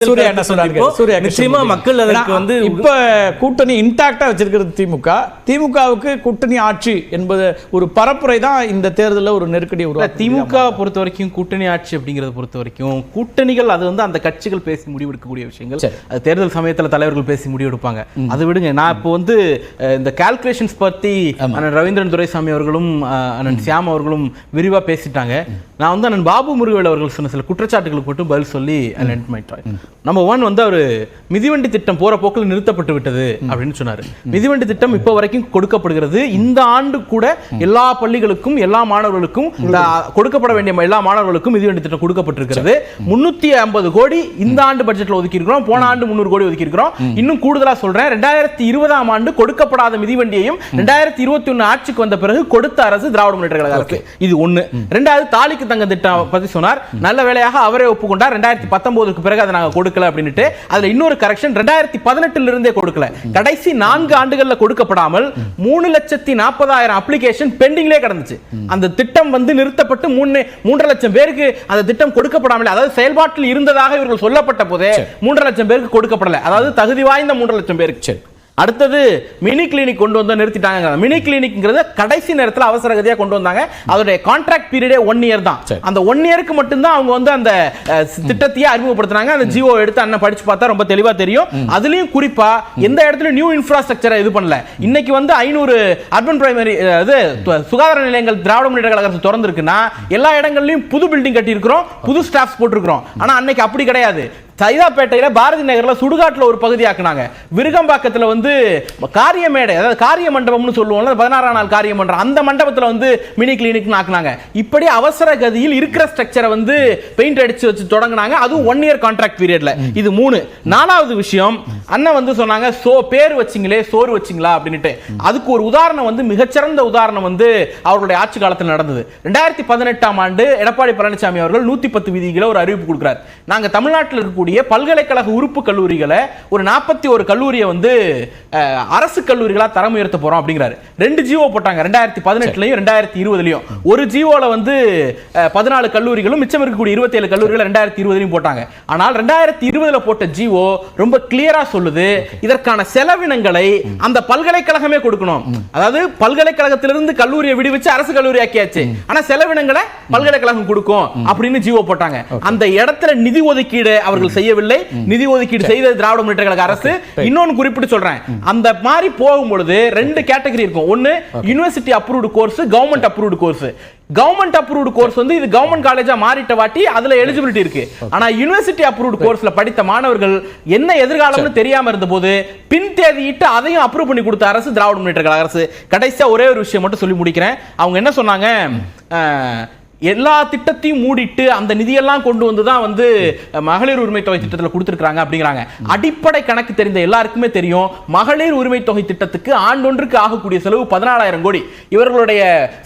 சூர்யா என்ன சொல்றாங்க? சூர்யா நிச்சயமா மக்கள் அதற்கு வந்து இப்ப கூட்டணி இன்டாக்டா வச்சிருக்கிறது திமுகவுக்கு கூட்டணி ஆட்சி என்பது ஒரு பரப்புரை தான் இந்த தேர்தலில் ஒரு நெருக்கடி உருவாக்கும். திமுக பொறுத்த வரைக்கும் கூட்டணி ஆட்சி அப்படிங்கறத பொறுத்த வரைக்கும் கூட்டணிகள் அது வந்து அந்த கட்சிகள் பேசி முடிவெடுக்கக்கூடிய விஷயங்கள். அது தேர்தல் சமயத்தில் தலைவர்கள் பேசி முடிவெடுப்பாங்க. அதை விடுங்க, நான் இப்போ வந்து இந்த கால்குலேஷன்ஸ் பத்தி அண்ணன் ரவீந்திரன் துரைசாமி அவர்களும் அண்ணன் சியாம் அவர்களும் விரிவா பேசிட்டாங்க. நான் வந்து அண்ணன் பாபு முருகவேல் அவர்கள் சொன்ன சில குற்றச்சாட்டுகளுக்கு மட்டும் பதில் சொல்லி நம்பர் 1 வந்து அவர் மிதிவண்டி திட்டம் போற போக்கில் நிறுத்தப்பட்டு விட்டது அப்படின்னு சொன்னாரு. மிதிவண்டி திட்டம் இப்போ வரைக்கும் கொடுக்கப்படுகிறது. இந்த ஆண்டு கூட எல்லா பள்ளிகளுக்கும் எல்லா மாணவர்களுக்கும் கொடுக்கப்பட வேண்டிய எல்லா மாணவர்களுக்கும் மிதிவண்டி திட்டம் கொடுக்கப்பட்டிருக்கிறது. 350 கோடி இந்த ஆண்டு பட்ஜெட்ல ஒதுக்கி இருக்கிறோம். போன ஆண்டு 300 கோடி ஒதுக்கி இருக்கிறோம். இன்னும் கூடுதலா சொல்றேன், 2020ஆம் ஆண்டு கொடுக்கப்படாத மிதிவண்டியையும் 2021 ஆட்சிக்கு வந்த பிறகு கொடுத்த அரசு திராவிட முன்னேற்ற கழக அரசு. இது ஒண்ணு. ரெண்டாவது தாலிக்கு தங்க திட்டம் பத்தி சொன்னார். நல்ல வேளையாக அவரே ஒப்புக்கொண்டார். 2019க்கு பிறகு அதை நாங்க கொடுக்கல அப்படின்னுட்டு. அதுல இன்னொரு கரெக்ஷன், 2018 இருந்தே கொடுக்கல. கடைசி 4 ஆண்டுகள்ல கொடுக்கப்படாமல் 3,40,000 அப்ளிகேஷன் பெண்டிங்லே கிடந்துச்சு. அந்த திட்டம் வந்து நிறுத்தப்பட்டு 3.5 லட்சம் பேருக்கு அந்த திட்டம் கொடுக்கப்படாமல், அதாவது செயல்பாட்டில் இருந்ததாக இவர்கள் சொல்லப்பட்ட போதே 3.5 லட்சம் பேருக்கு கொடுக்கப்படல. அதாவது தகுதி வாய்ந்த 3.5 லட்சம் பேருக்கு. அடுத்தது மினி கிளினிக் கொண்டு வந்து நிறுத்திட்டாங்க. மினி கிளினிக்ங்கிறது கடைசி நேரத்தில் அவசர கதியாக கொண்டு வந்தாங்க. அதோட கான்ட்ராக்ட் பீரியடே 1 இயர் தான். அந்த 1 இயருக்கு மட்டும்தான் அவங்க வந்து அந்த திட்டத்தையே அறிமுகப்படுத்தினாங்க. அந்த ஜிஓ எடுத்து அண்ணன் படிச்சு பார்த்தா ரொம்ப தெளிவா தெரியும். அதுலயும் குறிப்பா எந்த இடத்துல நியூ இன்ஃப்ராஸ்ட்ரக்சரை இது பண்ணல. இன்னைக்கு வந்து 500 அர்பன் பிரைமரி சுகாதார நிலையங்கள் திராவிட முன்னேற்ற கழக அரசு திறந்திருக்குன்னா எல்லா இடங்கள்லயும் புது பில்டிங் கட்டி இருக்கிறோம், புது ஸ்டாஃப்ஸ் போட்டிருக்கிறோம். ஆனா அன்னைக்கு அப்படி கிடையாது. சைதாப்பேட்டையில பாரதி நகர்ல சுடுகாட்டுல ஒரு பகுதி ஆக்குனாங்க. விருகம்பாக்கத்துல வந்து காரியமேடை, அதாவது காரிய மண்டபம்னு சொல்லுவோம்ல, 16ஆம் நாள் காரிய மண்டபம், அந்த மண்டபத்துல வந்து மினி கிளினிக் ஆக்குனாங்க. இப்படி அவசர கதியில் இருக்கிற ஸ்ட்ரக்சரை வந்து பெயிண்ட் அடிச்சு வச்சு தொடங்கினாங்க. அதுவும் 1 இயர் கான்ட்ராக்ட் பீரியட்ல. இது 3. 4வது விஷயம், அண்ணன் வந்து சொன்னாங்க பேர் வச்சிங்களே சோறு வச்சிங்களா அப்படின்ட்டு. அதுக்கு ஒரு உதாரணம் வந்து, மிகச்சிறந்த உதாரணம் வந்து அவர்களுடைய ஆட்சி காலத்தில் நடந்தது. 2018ஆம் ஆண்டு எடப்பாடி பழனிசாமி அவர்கள் 110 விதிகளை ஒரு அறிவிப்பு கொடுக்கிறார். நாங்க தமிழ்நாட்டில் இருக்கக்கூடிய பல்கலைக்கழக உறுப்பு கல்லூரிகளை ஒரு 41 கல்லூரியை வந்து அரசு கல்லூரிகளா தரம் உயர்த்த போறோம் அப்படிங்கிறாரு. 2 ஜிஓ போட்டாங்க 2018லயும் 2020லயும். ஒரு ஜிஓல வந்து 14 கல்லூரிகளும் மிச்சம் இருக்கக்கூடிய 27 கல்லூரிகள் 2020லயும் போட்டாங்க. ஆனால் 2020ல போட்ட ஜிஓ ரொம்ப கிளியரா சொல்லுது, இதற்கான செலவினங்களை அந்த பல்கலைக்கழகமே கொடுக்கணும். அதாவது பல்கலைக்கழகத்திலிருந்து கல்லூரியை விடுவிச்சு அரசு கல்லூரி ஆக்கியாச்சு, ஆனா செலவினங்களை பல்கலைக்கழகம் கொடுக்கும் அப்படின்னு ஜிஓ போட்டாங்க. அந்த இடத்துல நிதி ஒதுக்கீடு அவர்கள் செய்யவில்லை. நிதி ஒதுக்கீடு செய்தது திராவிட முன்னேற்ற கழக அரசு. இன்னொன்னு குறிப்பிட்டு சொல்றேன், அந்த மாதிரி போகும்பொழுது 2 கேட்டகரி இருக்கும். ஒன்னு university approved course, government approved course. Government approved course வந்து இது கவர்மெண்ட் காலேஜா மாறிட்ட வாட்டி அதுல எலிஜிபிலிட்டி இருக்கு. ஆனா யுனிவர்சிட்டி அப்ரூவ்டு கோர்ஸ்ல படித்த மாணவர்கள் என்ன எதிர்காலம்னு தெரியாம இருந்தபோது பின் தேதியிட்டு அதையும் அப்ரூவ் பண்ணி கொடுத்த அரசு திராவிட முன்னேற்ற கழக அரசு. கடைசியா ஒரே ஒரு விஷயம் மட்டும் சொல்லி முடிக்கிறேன். அவங்க என்ன சொன்னாங்க, எல்லா திட்டத்தையும் மூடிட்டு அந்த நிதியெல்லாம் கொண்டு வந்து தான் வந்து மகளிர் உரிமை தொகை திட்டத்தில் கொடுத்துருக்காங்க அப்படிங்கிறாங்க. அடிப்படை கணக்கு தெரிந்த எல்லாருக்குமே தெரியும், மகளிர் உரிமை தொகை திட்டத்துக்கு ஆண்டொன்றுக்கு ஆகக்கூடிய செலவு 14,000 கோடி. இவர்களுடைய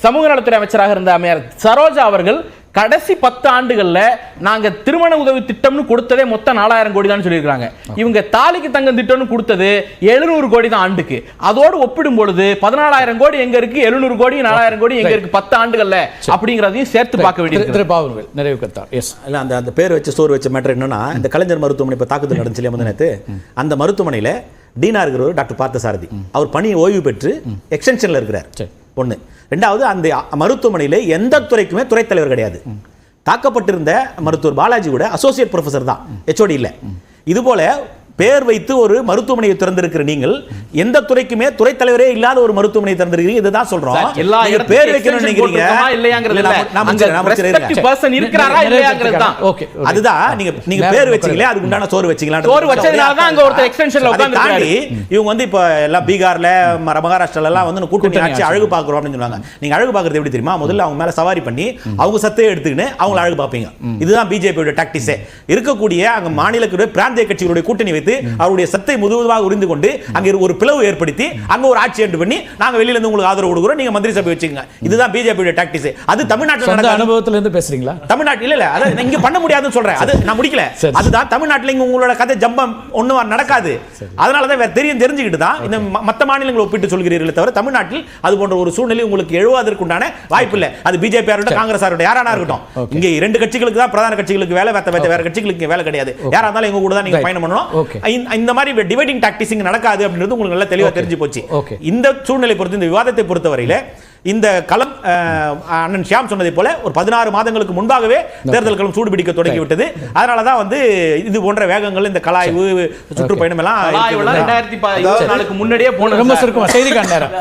சமூக நலத்துறை அமைச்சராக இருந்த அம்மையார் சரோஜா அவர்கள் கடைசி 10 ஆண்டுகள்ல நாங்க திருமண உதவி திட்டம்னு கொடுத்ததே மொத்தம் 4,000 கோடி தான் சொல்லியிருக்காங்க. இவங்க தாலிக்கு தங்கம் திட்டம்னு கொடுத்தது 700 கோடி தான் ஆண்டுக்கு. அதோடு ஒப்பிடும் பொழுது 14,000 கோடி எங்க இருக்கு, 700 கோடி 4,000 கோடி எங்க இருக்கு 10 ஆண்டுகள்ல அப்படிங்கறதையும் சேர்த்து பார்க்க வேண்டியது. நிறைவு கருத்தா. எஸ், அந்த பேர் வச்சு சோறு வச்ச மேட்டர் என்னன்னா, இந்த கலைஞர் மருத்துவமனை இப்ப தாக்குதல் நடந்துச்சு இல்லையா நேத்து, அந்த மருத்துவமனையில டீனா இருக்கிறவர் டாக்டர் பார்த்தசாரதி, அவர் பணியை ஓய்வு பெற்று எக்ஸ்டென்ஷன்ல இருக்கிறார். ஒண்ணு. ரெண்டாவது, அந்த மருத்துவமனையில எந்த துறைக்குமே துறை தலைவர் கிடையாது. தாக்கப்பட்டிருந்த மருத்துவர் பாலாஜி கூட அசோசியேட் ப்ரொஃபசர் தான், ஹெச்ஓடி இல்ல. இது போல பேர் வைத்து ஒரு மருத்துவமனையை திறந்திருக்கிற நீங்கள் எந்த துறைக்குமே துறை தலைவரே இல்லாத ஒரு மருத்துவமனையை திறந்திருக்கீங்க. இதுதான் சொல்றோம். பேர் வைக்கணும்னு நினைக்கிறீங்க. அதுதான் நீங்க பேர் வச்சீங்களே, அதுக்கு உண்டான சோறு வச்சீங்களா? இவங்க வந்து இப்ப எல்லாம் பீகார்ல மகாராஷ்டிரால எல்லாம் வந்து கூட்டணி ஆட்சி அழகு பாக்குறோம் அப்படின்னு சொன்னாங்க. நீங்க அழகு பாக்குறது எப்படி தெரியுமா? முதல்ல அவங்க மேல சவாரி பண்ணி அவங்க சத்தையை எடுத்துக்கின்னு அவங்களை அழகு பார்ப்பீங்க. இதுதான் பிஜேபியோட டாக்டிக்ஸே. இருக்கக்கூடிய அங்க மாநிலத்துடைய பிராந்திய கட்சிகளுடைய கூட்டணி அவருடைய சத்தை முதுவாக உறிந்து கொண்டு அங்கே ஒரு பிளவு ஏற்படுத்தி அங்க ஒரு ஆட்சி என்று பண்ணி நாங்க வெளியில இருந்து உங்களுக்கு ஆதரவு கொடுக்குறோம், நீங்க மந்திரி சபை வச்சுக்கோங்க. இதுதான் பிஜேபியோட டாக்டிக்ஸ். அது தமிழ்நாட்டில் சொந்த நடக்காது. அனுபவத்துல இருந்து பேசுறீங்களா? தமிழ்நாட்டில் இல்ல அத இங்க பண்ண முடியாதுன்னு சொல்றேன். அது நான் முடிக்கல. அதுதான் தமிழ்நாட்டில் இங்க உங்களோட கதை ஜம்பம் ஒண்ணும் நடக்காது. அதனால தான் வேற தெரிஞ்சுக்கிட்டு தான் இந்த மத்த மாநிலங்களை ஒப்பிட்டு சொல்கிறீர்களே தவிர தமிழ்நாட்டில் அது போன்ற ஒரு சூழ்நிலை உங்களுக்கு எழுவாதற்குண்டான வாய்ப்பு இல்ல. அது பிஜேபி இருக்கட்டும், காங்கிரஸ் இருக்கட்டும், யாரானா இருக்கட்டும். இங்க இரண்டு கட்சிகளுக்கு தான் பிரதான கட்சிகளுக்கு வேலை, வேற கட்சிகளுக்கு வேலை கிடையாது. யாரா இருந்தாலும் எங்க கூட தான் நீங்க பயணம் பண்ணணும். இந்த மாதிரி டிவைடிங் டாக்டிக்ஸ் நடக்காது அப்படின்றது உங்களுக்கு நல்லா தெளிவா தெரிஞ்சு போச்சு. இந்த சூழ்நிலை பொறுத்து, இந்த விவாதத்தை பொறுத்தவரையில இந்த களம் அண்ணன் ஷியாம் சொன்னதை போல ஒரு 16 மாதங்களுக்கு முன்பாகவே தேர்தல் களம் சூடு பிடிக்க தொடங்கி விட்டது. அதனாலதான் இது போன்ற வேகங்கள், இந்த கலாய்வு சுற்றுப்பயணம் எல்லாம் 2024 முன்னாடியே போன ரொம்ப சுருக்கமா செய்திக்கான நேரம்.